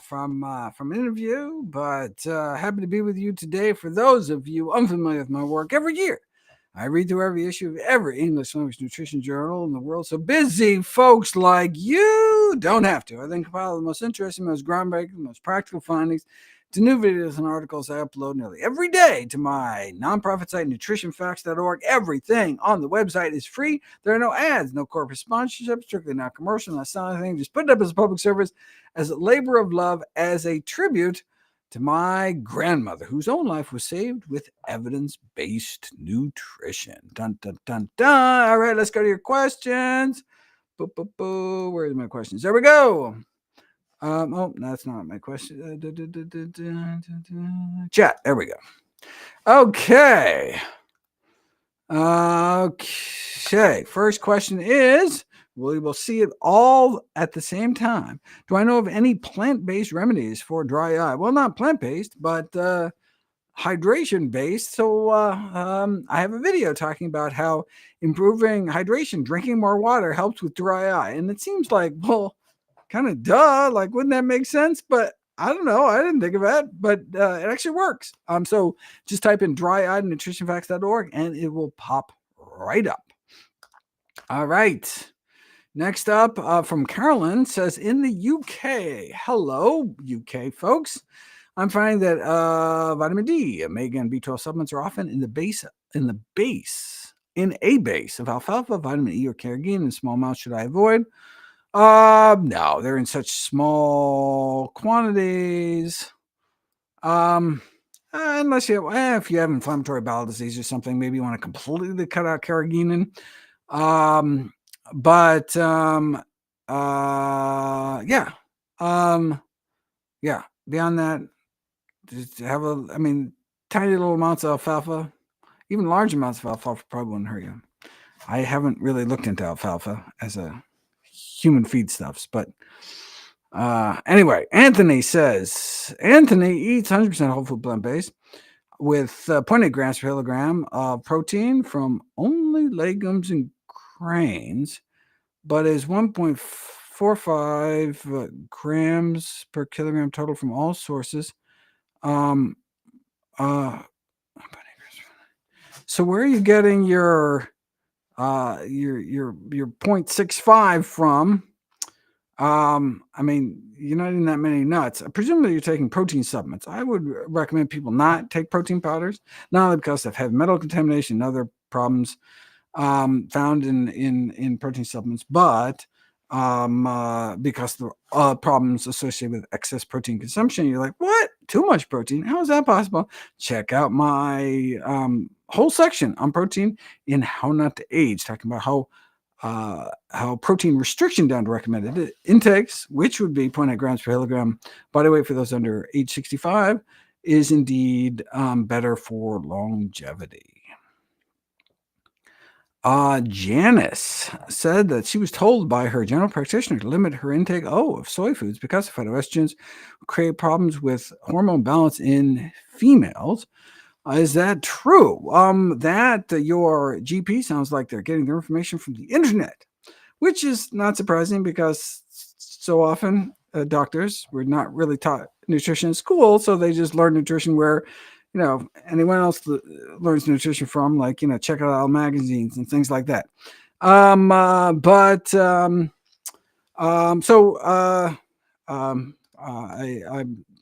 from an interview, but happy to be with you today. For those of you unfamiliar with my work, every year I read through every issue of every English language nutrition journal in the world, so busy folks like you don't have to. I then compile the most interesting, most groundbreaking, most practical findings to new videos and articles I upload nearly every day to my nonprofit site, NutritionFacts.org. Everything on the website is free. There are no ads, no corporate sponsorships, strictly not commercial, not selling anything. Just put it up as a public service, as a labor of love, as a tribute to my grandmother, whose own life was saved with evidence-based nutrition. Dun, dun, dun, dun. All right, let's go to your questions. Boo, boo, boo. Where's my questions? There we go. Oh, that's not my question. Chat. There we go. Okay. First question is, we will see it all at the same time. Do I know of any plant-based remedies for dry eye? Well, not plant-based, but hydration-based. So I have a video talking about how improving hydration, drinking more water, helps with dry eye. And it seems like, well, kind of duh, like wouldn't that make sense? But I don't know, I didn't think of that, but it actually works. So just type in dry eye NutritionFacts.org and it will pop right up. All right, next up from Carolyn, says, in the UK, hello UK folks, I'm finding that vitamin D, omega, and B12 supplements are often in a base of alfalfa, vitamin E, or carrageenan. In small amounts should I avoid? No, they're in such small quantities. Unless if you have inflammatory bowel disease or something, maybe you want to completely cut out carrageenan. Beyond that, just have tiny little amounts of alfalfa, even large amounts of alfalfa probably wouldn't hurt you. I haven't really looked into alfalfa as a human feedstuffs, but anyway, Anthony says, Anthony eats 100% whole food plant-based with 0.8 grams per kilogram of protein from only legumes and grains, but is 1.45 grams per kilogram total from all sources. So where are you getting your 0.65 from? You're not eating that many nuts. Presumably you're taking protein supplements. I would recommend people not take protein powders, not only because of heavy metal contamination and other problems found in protein supplements, but because the problems associated with excess protein consumption. You're like, what? Too much protein? How is that possible? Check out my whole section on protein in How Not to Age, talking about how protein restriction down to recommended intakes, which would be 0.8 grams per kilogram body weight for those under age 65, is indeed better for longevity. Janice said that she was told by her general practitioner to limit her intake of soy foods because phytoestrogens create problems with hormone balance in females. Is that true? That your GP sounds like they're getting their information from the internet, which is not surprising because so often doctors were not really taught nutrition in school, so they just learn nutrition where anyone else learns nutrition from, like, check out all magazines and things like that. I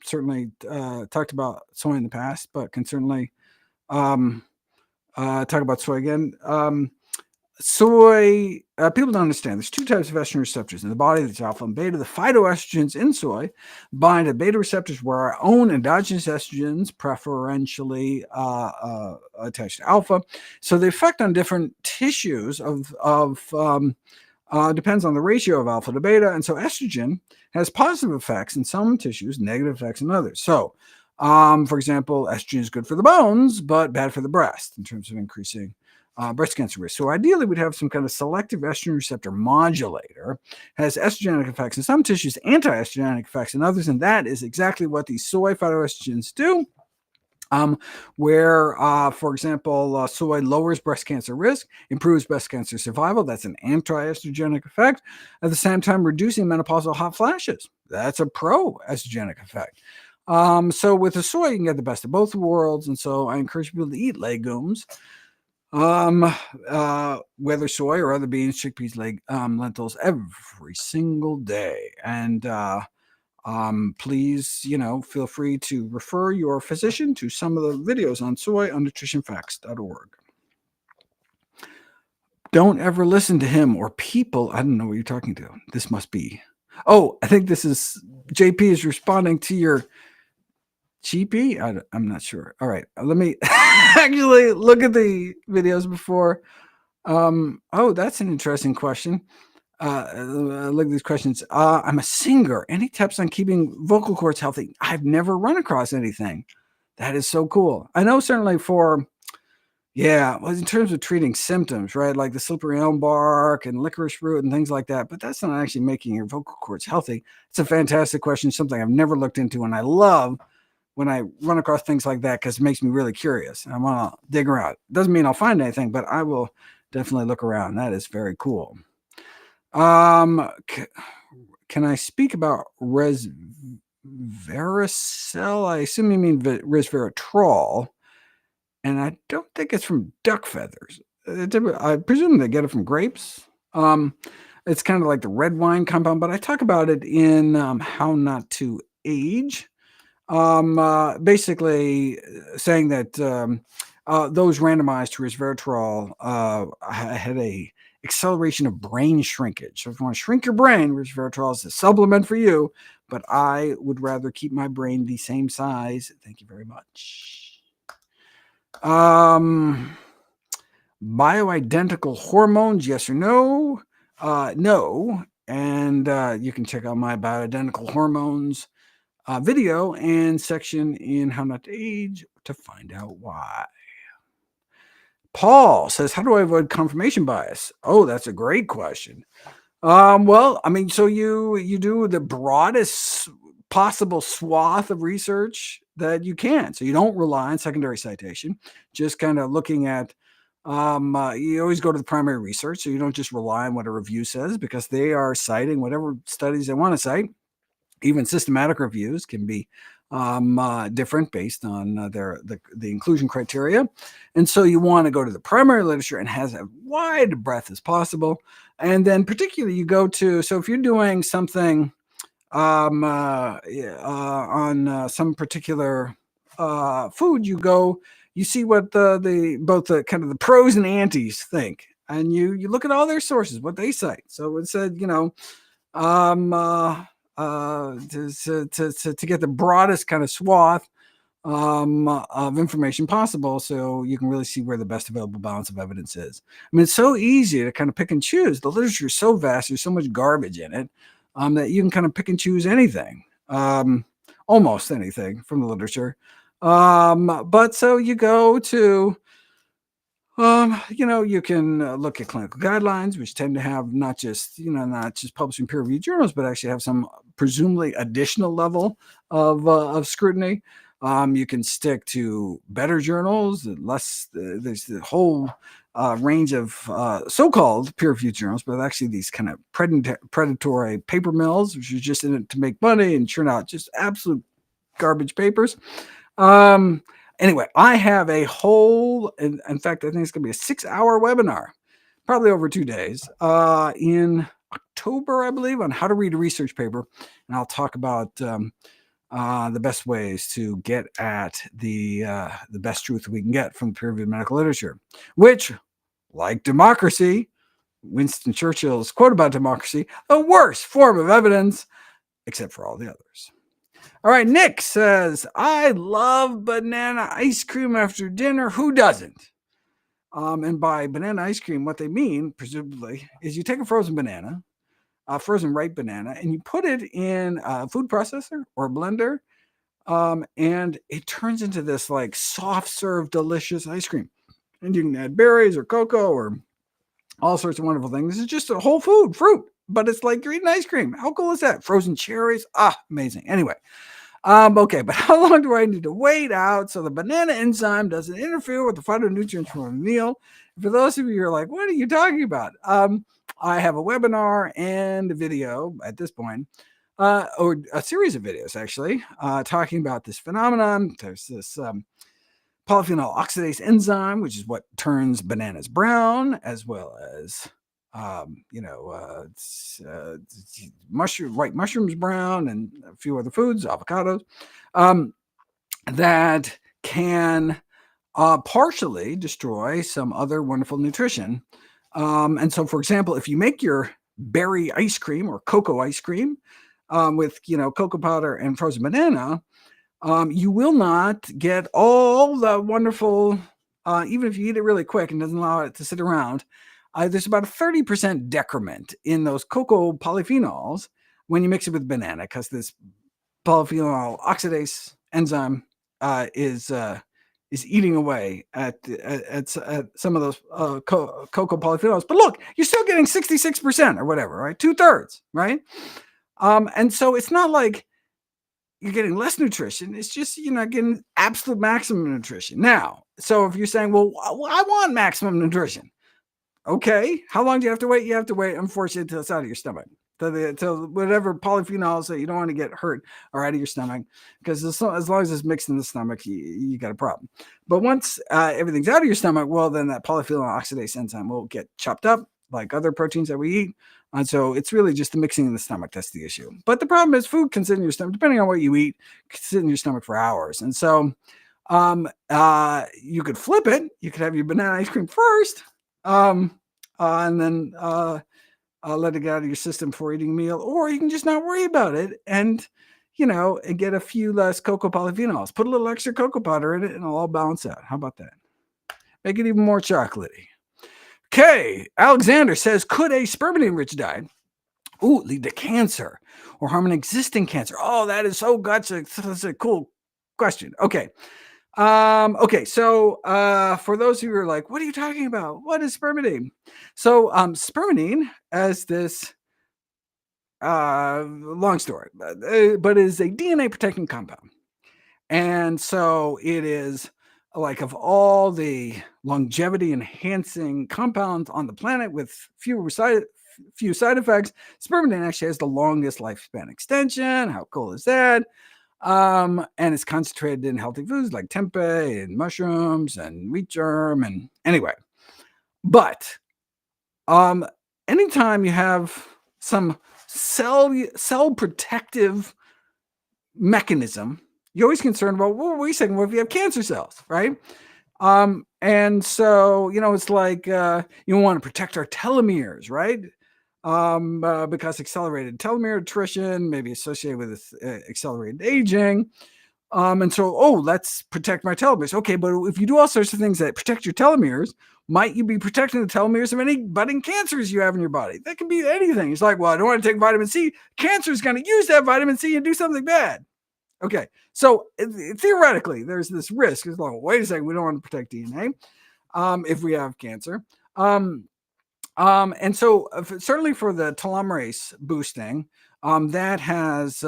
certainly talked about soy in the past, but can certainly talk about soy again. Soy, people don't understand. There's two types of estrogen receptors in the body. There's alpha and beta. The phytoestrogens in soy bind to beta receptors where our own endogenous estrogens preferentially attach to alpha. So the effect on different tissues depends on the ratio of alpha to beta. And so estrogen has positive effects in some tissues, negative effects in others. So, for example, estrogen is good for the bones, but bad for the breast in terms of increasing breast cancer risk. So ideally, we'd have some kind of selective estrogen receptor modulator, has estrogenic effects in some tissues, anti-estrogenic effects in others, and that is exactly what these soy phytoestrogens do. For example, soy lowers breast cancer risk, improves breast cancer survival. That's an anti-estrogenic effect. At the same time, reducing menopausal hot flashes. That's a pro-estrogenic effect. So with the soy, you can get the best of both worlds, and so I encourage people to eat legumes, whether soy or other beans, chickpeas, lentils, every single day. And please, feel free to refer your physician to some of the videos on soy on NutritionFacts.org. Don't ever listen to him or people. I don't know what you're talking to. This must be. Oh, I think this is JP is responding to your GP. I'm not sure. All right, let me actually look at the videos before. Oh, that's an interesting question. Look at these questions. I'm a singer. Any tips on keeping vocal cords healthy? I've never run across anything. That is so cool. I know certainly for, well, in terms of treating symptoms, right? Like the slippery elm bark and licorice root and things like that, but that's not actually making your vocal cords healthy. It's a fantastic question, something I've never looked into, and I love when I run across things like that because it makes me really curious. I want to dig around. Doesn't mean I'll find anything, but I will definitely look around. That is very cool. Can I speak about ResveraCel? I assume you mean resveratrol, and I don't think it's from duck feathers. I presume they get it from grapes. It's kind of like the red wine compound, but I talk about it in How Not to Age. Basically saying that those randomized to resveratrol had a acceleration of brain shrinkage. So if you want to shrink your brain, resveratrol is a supplement for you, but I would rather keep my brain the same size. Thank you very much. Bioidentical hormones, yes or no? No. And you can check out my bioidentical hormones video and section in How Not to Age to find out why. Paul says, how do I avoid confirmation bias? Oh, that's a great question. Well, I mean, so you do the broadest possible swath of research that you can. So you don't rely on secondary citation, just kind of looking at, you always go to the primary research. So you don't just rely on what a review says because they are citing whatever studies they want to cite. Even systematic reviews can be different based on the inclusion criteria. And so you want to go to the primary literature and has as wide breadth as possible. And then particularly you go to, so if you're doing something on some particular food, you see what both the kind of the pros and antis think. And you look at all their sources, what they cite. So it said, to get the broadest kind of swath of information possible, so you can really see where the best available balance of evidence is. I mean, it's so easy to kind of pick and choose. The literature is so vast, there's so much garbage in it that you can kind of pick and choose anything, almost anything from the literature. But so you go to you can look at clinical guidelines, which tend to have not just published in peer-reviewed journals, but actually have some presumably additional level of scrutiny. You can stick to better journals, there's the whole range of so-called peer-reviewed journals, but actually these kind of predatory paper mills, which are just in it to make money and churn out just absolute garbage papers. Anyway, I have a whole, in fact, I think it's going to be a 6-hour webinar, probably over 2 days, in October, I believe, on how to read a research paper. And I'll talk about the best ways to get at the best truth we can get from peer-reviewed medical literature, which, like democracy, Winston Churchill's quote about democracy, the worst form of evidence, except for all the others. All right, Nick says, I love banana ice cream after dinner. Who doesn't? And by banana ice cream, what they mean, presumably, is you take a frozen banana, a frozen ripe banana, and you put it in a food processor or a blender, and it turns into this like soft serve, delicious ice cream. And you can add berries or cocoa or all sorts of wonderful things. It's just a whole food, fruit, but it's like you're eating ice cream. How cool is that? Frozen cherries. Amazing. Anyway. Okay, but how long do I need to wait out so the banana enzyme doesn't interfere with the phytonutrients from a meal? For those of you who are like, what are you talking about? I have a webinar and a video at this point or a series of videos actually, talking about this phenomenon. There's this polyphenol oxidase enzyme, which is what turns bananas brown, as well as white mushrooms brown, and a few other foods, avocados, that can partially destroy some other wonderful nutrition. And so, for example, if you make your berry ice cream or cocoa ice cream with cocoa powder and frozen banana, you will not get all the wonderful, even if you eat it really quick and doesn't allow it to sit around, there's about a 30% decrement in those cocoa polyphenols when you mix it with banana, because this polyphenol oxidase enzyme is eating away at some of those cocoa polyphenols. But look, you're still getting 66% or whatever, right? 2/3, right? And so it's not like you're getting less nutrition. It's just you're not getting absolute maximum nutrition. Now, so if you're saying, well, I want maximum nutrition. Okay, how long do you have to wait? You have to wait, unfortunately, until it's out of your stomach. Till whatever polyphenols that you don't want to get hurt are out of your stomach, because as long as it's mixed in the stomach, you got a problem. But once everything's out of your stomach, well, then that polyphenol oxidase enzyme will get chopped up like other proteins that we eat. And so it's really just the mixing in the stomach that's the issue. But the problem is food can sit in your stomach, depending on what you eat, can sit in your stomach for hours. And so you could flip it. You could have your banana ice cream first, and then let it get out of your system before eating a meal, or you can just not worry about it and get a few less cocoa polyphenols. Put a little extra cocoa powder in it, and it'll all balance out. How about that? Make it even more chocolatey. Okay, Alexander says, could a spermidine-rich diet lead to cancer or harm an existing cancer? Oh, that is so good. That's a cool question. Okay. So for those of you who are like, what are you talking about? What is spermidine? So spermidine, as this long story, but is a DNA protecting compound. And so it is like, of all the longevity enhancing compounds on the planet with few side effects, spermidine actually has the longest lifespan extension. How cool is that? And it's concentrated in healthy foods like tempeh and mushrooms and wheat germ. And anyway, but anytime you have some cell protective mechanism, you're always concerned about, well, wait a second, what if you have cancer cells, right? And so, it's like you want to protect our telomeres, right? Because accelerated telomere attrition may be associated with accelerated aging. And so, let's protect my telomeres. Okay, but if you do all sorts of things that protect your telomeres, might you be protecting the telomeres of any budding cancers you have in your body? That can be anything. It's like, well, I don't want to take vitamin C. Cancer is going to use that vitamin C and do something bad. Okay, so theoretically, there's this risk. It's like, wait a second, we don't want to protect DNA if we have cancer. And so certainly for the telomerase boosting, that has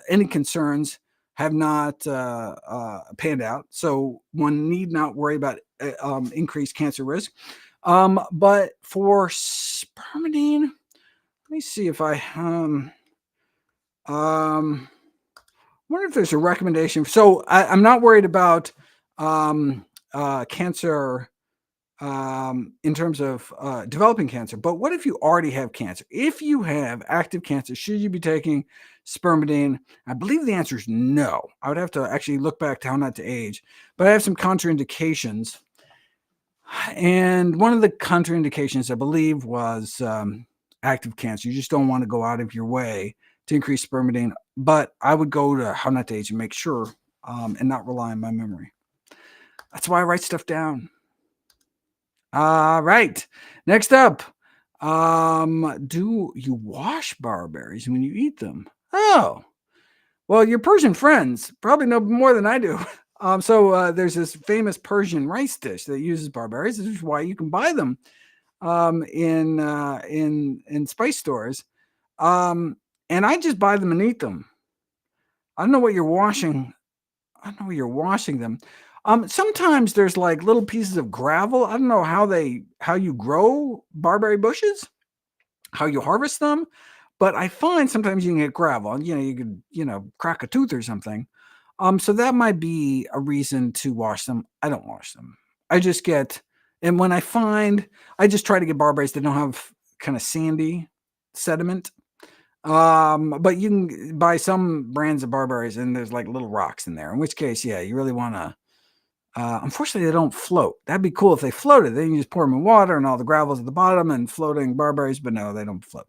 any concerns have not panned out. So one need not worry about increased cancer risk. But for spermidine, let me see if I wonder if there's a recommendation. So I'm not worried about cancer in terms of developing cancer. But what if you already have cancer? If you have active cancer, should you be taking spermidine? I believe the answer is no. I would have to actually look back to How Not to Age, but I have some contraindications. And one of the contraindications, I believe, was active cancer. You just don't want to go out of your way to increase spermidine. But I would go to How Not to Age and make sure and not rely on my memory. That's why I write stuff down. All right. Next up, do you wash barberries when you eat them? Oh, well, your Persian friends probably know more than I do. So there's this famous Persian rice dish that uses barberries. This is why you can buy them in spice stores. And I just buy them and eat them. I don't know what you're washing. I don't know where you're washing them. Sometimes there's like little pieces of gravel. I don't know how you grow barberry bushes, how you harvest them, but I find sometimes you can get gravel, and you could crack a tooth or something. So that might be a reason to wash them. I don't wash them. I just get, and when I just try to get barberries that don't have kind of sandy sediment. But you can buy some brands of barberries and there's like little rocks in there, in which case, yeah, you really want to. Unfortunately, they don't float. That'd be cool if they floated. Then you just pour them in water and all the gravel's at the bottom and floating barberries, but no, they don't float.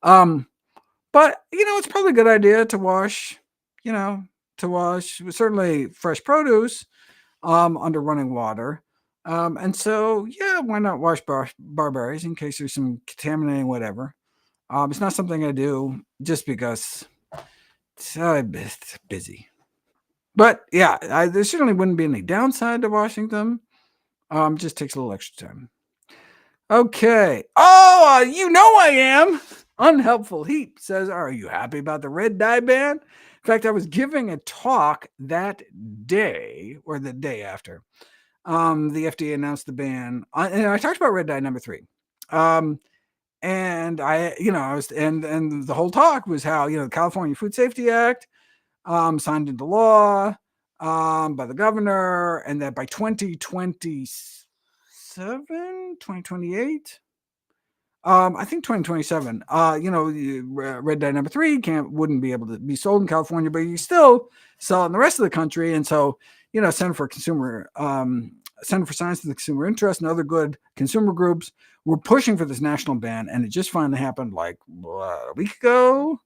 But it's probably a good idea to wash, certainly fresh produce under running water. And so, yeah, why not wash barberries in case there's some contaminating whatever. It's not something I do just because it's busy. But yeah, there certainly wouldn't be any downside to washing them. Just takes a little extra time. Okay. Oh, I am. Unhelpful Heap says, are you happy about the red dye ban? In fact, I was giving a talk that day or the day after. The FDA announced the ban. And I talked about red dye number 3. And I was, and the whole talk was how, the California Food Safety Act signed into law by the governor, and that by 2028, I think 2027, red dye number 3 wouldn't be able to be sold in California, but you still sell it in the rest of the country. And so, Center for Science and the Consumer Interest and other good consumer groups were pushing for this national ban, and it just finally happened like a week ago,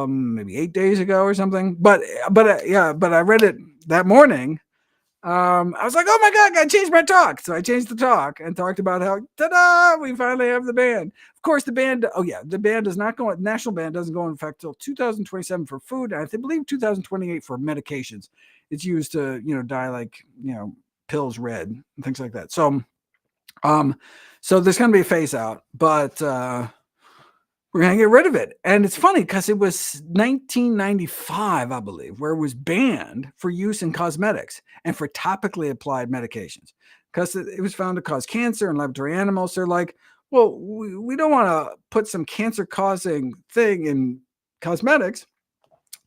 maybe 8 days ago or something. But I read it that morning. I was like, oh my God, I gotta change my talk. So I changed the talk and talked about how, ta-da, we finally have the ban. Of course, the ban does not go, national ban doesn't go in effect till 2027 for food. I believe 2028 for medications. It's used to, dye like, pills red and things like that. So, so there's going to be a phase out, but, we're going to get rid of it. And it's funny because it was 1995, I believe, where it was banned for use in cosmetics and for topically applied medications because it was found to cause cancer in laboratory animals. They're like, well, we don't want to put some cancer-causing thing in cosmetics,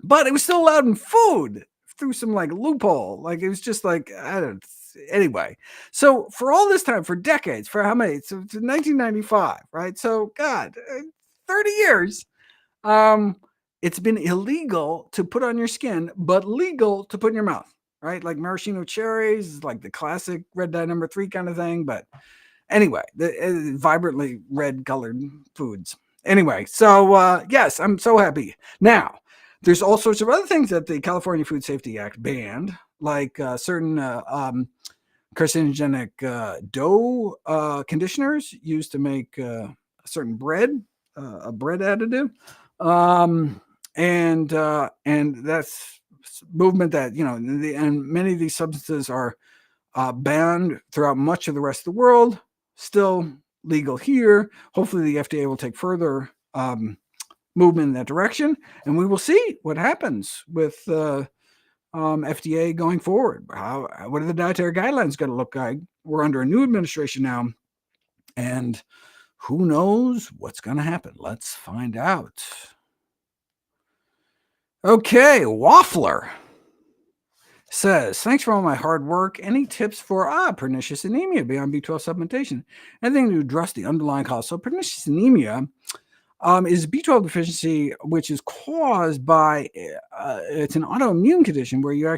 but it was still allowed in food through some like loophole. Like it was just like, anyway. So for all this time, for decades, for how many? So to 1995, right? So God, 30 years, it's been illegal to put on your skin, but legal to put in your mouth, right? Like maraschino cherries, like the classic red dye number 3 kind of thing. But anyway, the vibrantly red colored foods. Anyway, so yes, I'm so happy. Now, there's all sorts of other things that the California Food Safety Act banned, like certain carcinogenic dough conditioners used to make certain bread, a bread additive, and that's movement that and many of these substances are banned throughout much of the rest of the world, still legal here. Hopefully, the FDA will take further movement in that direction, and we will see what happens with FDA going forward. What are the dietary guidelines going to look like? We're under a new administration now, and who knows what's going to happen? Let's find out. Okay, Waffler says, thanks for all my hard work. Any tips for pernicious anemia beyond B12 supplementation? Anything to address the underlying cause? So pernicious anemia is B12 deficiency, which is caused by, it's an autoimmune condition where your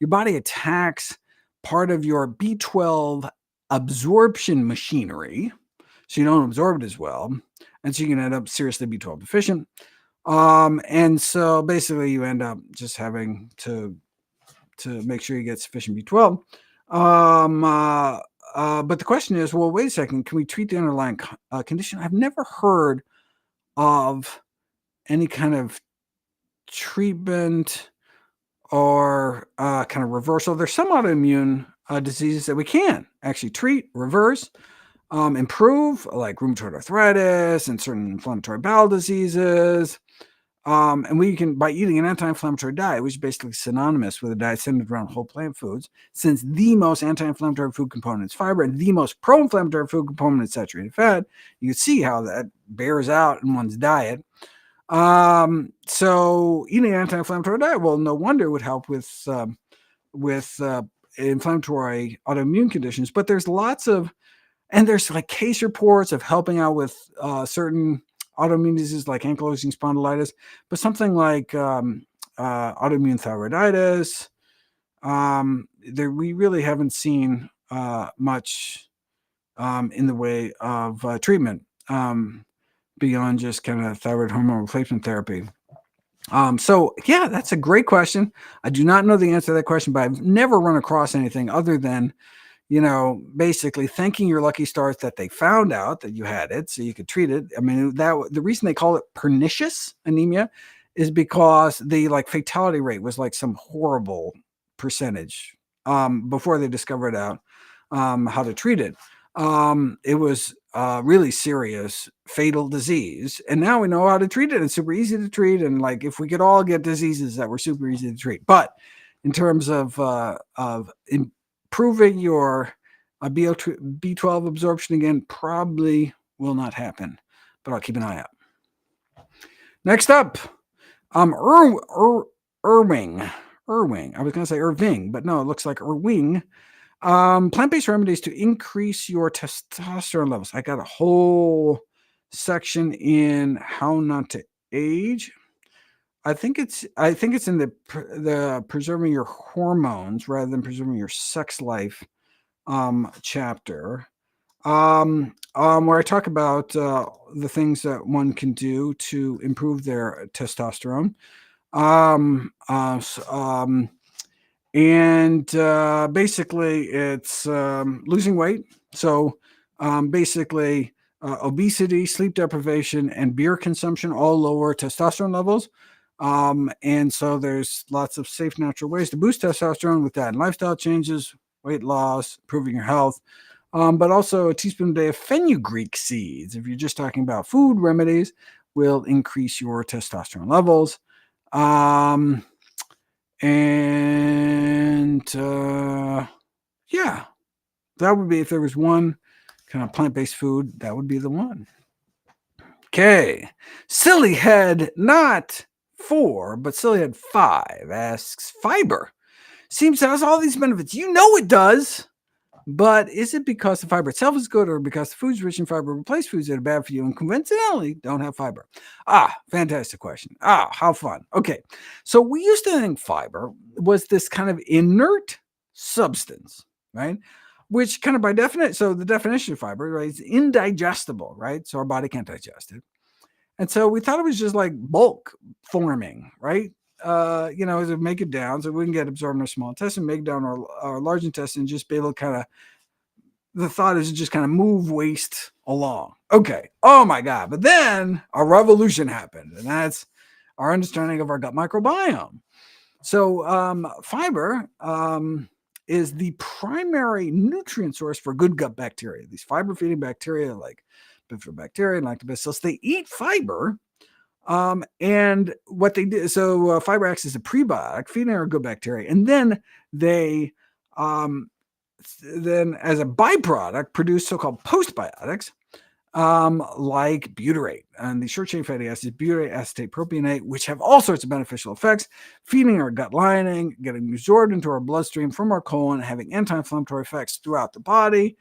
body attacks part of your B12 absorption machinery, so you don't absorb it as well, and so you can end up seriously B12 deficient. And so basically you end up just having to make sure you get sufficient B12. But the question is, well, wait a second, can we treat the underlying condition? I've never heard of any kind of treatment or kind of reversal. There's some autoimmune diseases that we can actually treat, reverse, improve, like rheumatoid arthritis and certain inflammatory bowel diseases. And we can, by eating an anti-inflammatory diet, which is basically synonymous with a diet centered around whole plant foods, since the most anti-inflammatory food component is fiber and the most pro-inflammatory food component is saturated fat, you can see how that bears out in one's diet. So eating an anti-inflammatory diet, well, no wonder it would help with inflammatory autoimmune conditions. But there's lots of, and there's like case reports of helping out with certain autoimmune diseases like ankylosing spondylitis, but something like autoimmune thyroiditis, there we really haven't seen much in the way of treatment beyond just kind of thyroid hormone replacement therapy. So yeah, that's a great question. I do not know the answer to that question, but I've never run across anything other than, basically thanking your lucky stars that they found out that you had it so you could treat it. I mean, the reason they call it pernicious anemia is because the fatality rate was like some horrible percentage before they discovered out how to treat it. It was really serious, fatal disease, and now we know how to treat it. It's super easy to treat, and like if we could all get diseases that were super easy to treat, but in terms of improving your B12 absorption again, probably will not happen, but I'll keep an eye out. Next up, Irving. I was going to say Irving, but no, it looks like Irving. Plant-based remedies to increase your testosterone levels. I got a whole section in how not to age. I think it's in the preserving your hormones rather than preserving your sex life chapter, where I talk about the things that one can do to improve their testosterone. And basically it's losing weight. So basically obesity, sleep deprivation, and beer consumption all lower testosterone levels. And so there's lots of safe, natural ways to boost testosterone with diet and lifestyle changes, weight loss, improving your health, but also a teaspoon a day of fenugreek seeds, if you're just talking about food remedies, will increase your testosterone levels. Yeah, that would be, if there was one kind of plant-based food, that would be the one. Okay, Sillyhead not 4, but Sillyhead 5 asks, fiber seems to have all these benefits. You know it does, but is it because the fiber itself is good, or because the foods rich in fiber replace foods that are bad for you and coincidentally don't have fiber? Fantastic question. How fun. Okay, so we used to think fiber was this kind of inert substance, right? Which kind of by definition, so the definition of fiber, right, is indigestible, right? So our body can't digest it. And so we thought it was just like bulk forming, right? To make it down so we can get absorbed in our small intestine, make it down our large intestine, just be able to kind of, the thought is to just kind of move waste along. Okay. Oh my God. But then a revolution happened, and that's our understanding of our gut microbiome. So fiber is the primary nutrient source for good gut bacteria. These fiber-feeding bacteria like bifidobacteria and lactobacillus, they eat fiber. And what they do, so fiber acts as a prebiotic, feeding our good bacteria, and then they then as a byproduct produce so-called postbiotics, like butyrate and the short-chain fatty acids, butyrate, acetate, propionate, which have all sorts of beneficial effects, feeding our gut lining, getting absorbed into our bloodstream from our colon, having anti-inflammatory effects throughout the body.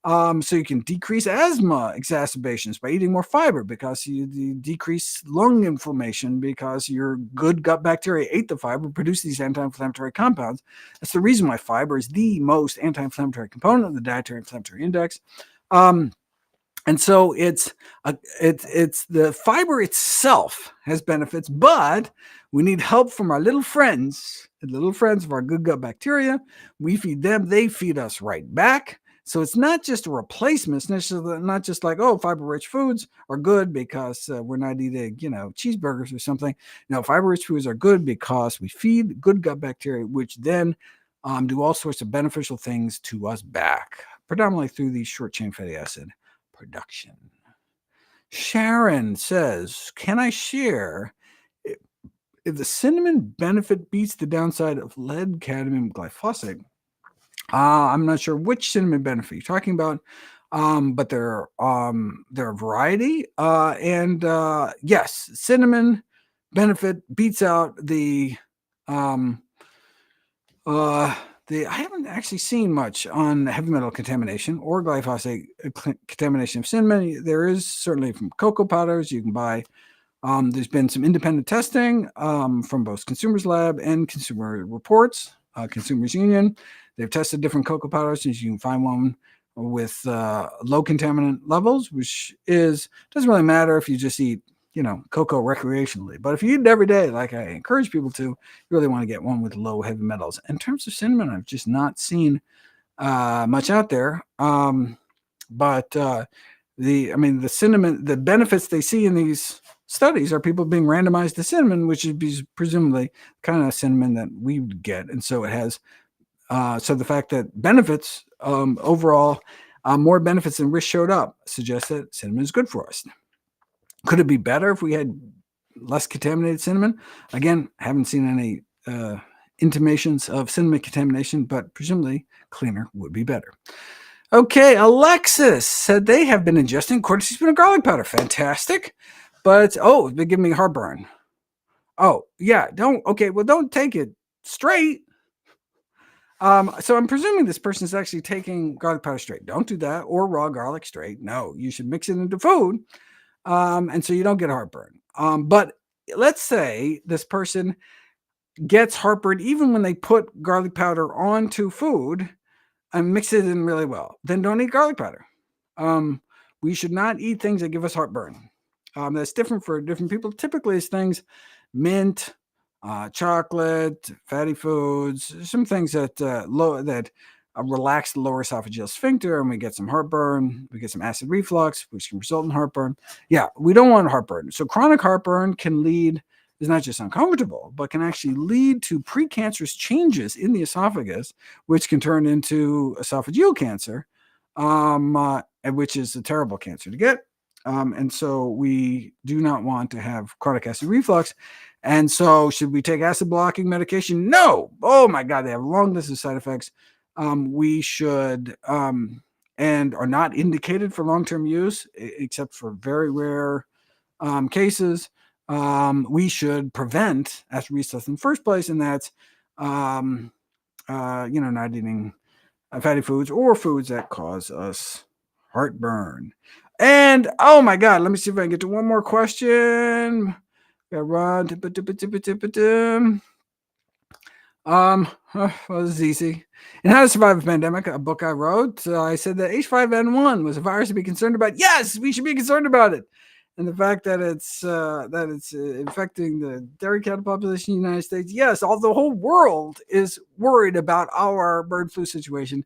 So you can decrease asthma exacerbations by eating more fiber, because you decrease lung inflammation because your good gut bacteria ate the fiber, produced these anti-inflammatory compounds. That's the reason why fiber is the most anti-inflammatory component of the dietary inflammatory index. And so it's the fiber itself has benefits, but we need help from our little friends, of our good gut bacteria. We feed them, they feed us right back. So it's not just a replacement. It's not just like, fiber-rich foods are good because we're not eating, cheeseburgers or something. No, fiber-rich foods are good because we feed good gut bacteria, which then do all sorts of beneficial things to us back, predominantly through the short-chain fatty acid production. Sharon says, can I share if the cinnamon benefit beats the downside of lead, cadmium, glyphosate? I'm not sure which cinnamon benefit you're talking about. but there are a variety. And yes, cinnamon benefit beats out um, I haven't actually seen much on heavy metal contamination or glyphosate contamination of cinnamon. There is certainly from cocoa powders you can buy. There's been some independent testing from both Consumers Lab and Consumer Reports, Consumers Union. They've tested different cocoa powders, and you can find one with low contaminant levels, which doesn't really matter if you just eat cocoa recreationally. But if you eat it every day, like I encourage people to, you really want to get one with low heavy metals. In terms of cinnamon, I've just not seen much out there. But the cinnamon, the benefits they see in these studies are people being randomized to cinnamon, which is presumably kind of cinnamon that we would get. And so it has, so the fact that benefits overall, more benefits than risk showed up suggests that cinnamon is good for us. Could it be better if we had less contaminated cinnamon? Again, haven't seen any intimations of cinnamon contamination, but presumably cleaner would be better. Okay, Alexis said they have been ingesting a quarter teaspoon of garlic powder. Fantastic. But, it's been giving me heartburn. Oh, yeah, don't take it straight. So I'm presuming this person is actually taking garlic powder straight. Don't do that, or raw garlic straight. No, you should mix it into food. And so you don't get heartburn. But let's say this person gets heartburn even when they put garlic powder onto food and mix it in really well. Then don't eat garlic powder. We should not eat things that give us heartburn. That's different for different people. Typically, it's things mint, chocolate, fatty foods, some things that relax the lower esophageal sphincter, and we get some heartburn. We get some acid reflux, which can result in heartburn. Yeah, we don't want heartburn. So chronic heartburn is not just uncomfortable, but can actually lead to precancerous changes in the esophagus, which can turn into esophageal cancer, which is a terrible cancer to get. And so we do not want to have chronic acid reflux. And so should we take acid blocking medication? No. Oh my God, they have a long list of side effects. We should and are not indicated for long-term use, except for very rare cases. We should prevent acid reflux in the first place, and that's not eating fatty foods or foods that cause us heartburn. And oh my God, let me see if I can get to one more question. Well, this is easy. In How to Survive a Pandemic, a book I wrote, I said that H5N1 was a virus to be concerned about. Yes, we should be concerned about it. And the fact that it's infecting the dairy cattle population in the United States, yes, the whole world is worried about our bird flu situation.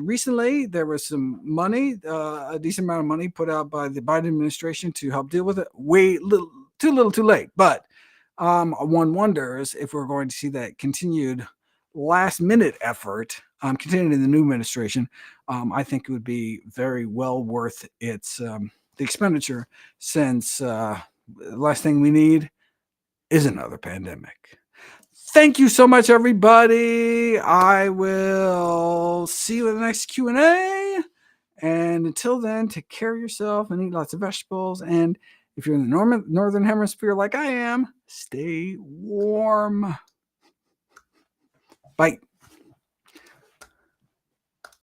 Recently, there was some money, a decent amount of money put out by the Biden administration to help deal with it. Too little, too late. But one wonders if we're going to see that continued last-minute effort continuing in the new administration. I think it would be very well worth the expenditure, since the last thing we need is another pandemic. Thank you so much, everybody. I will see you in the next Q&A. And until then, take care of yourself and eat lots of vegetables. And if you're in the northern hemisphere like I am, stay warm. Bye.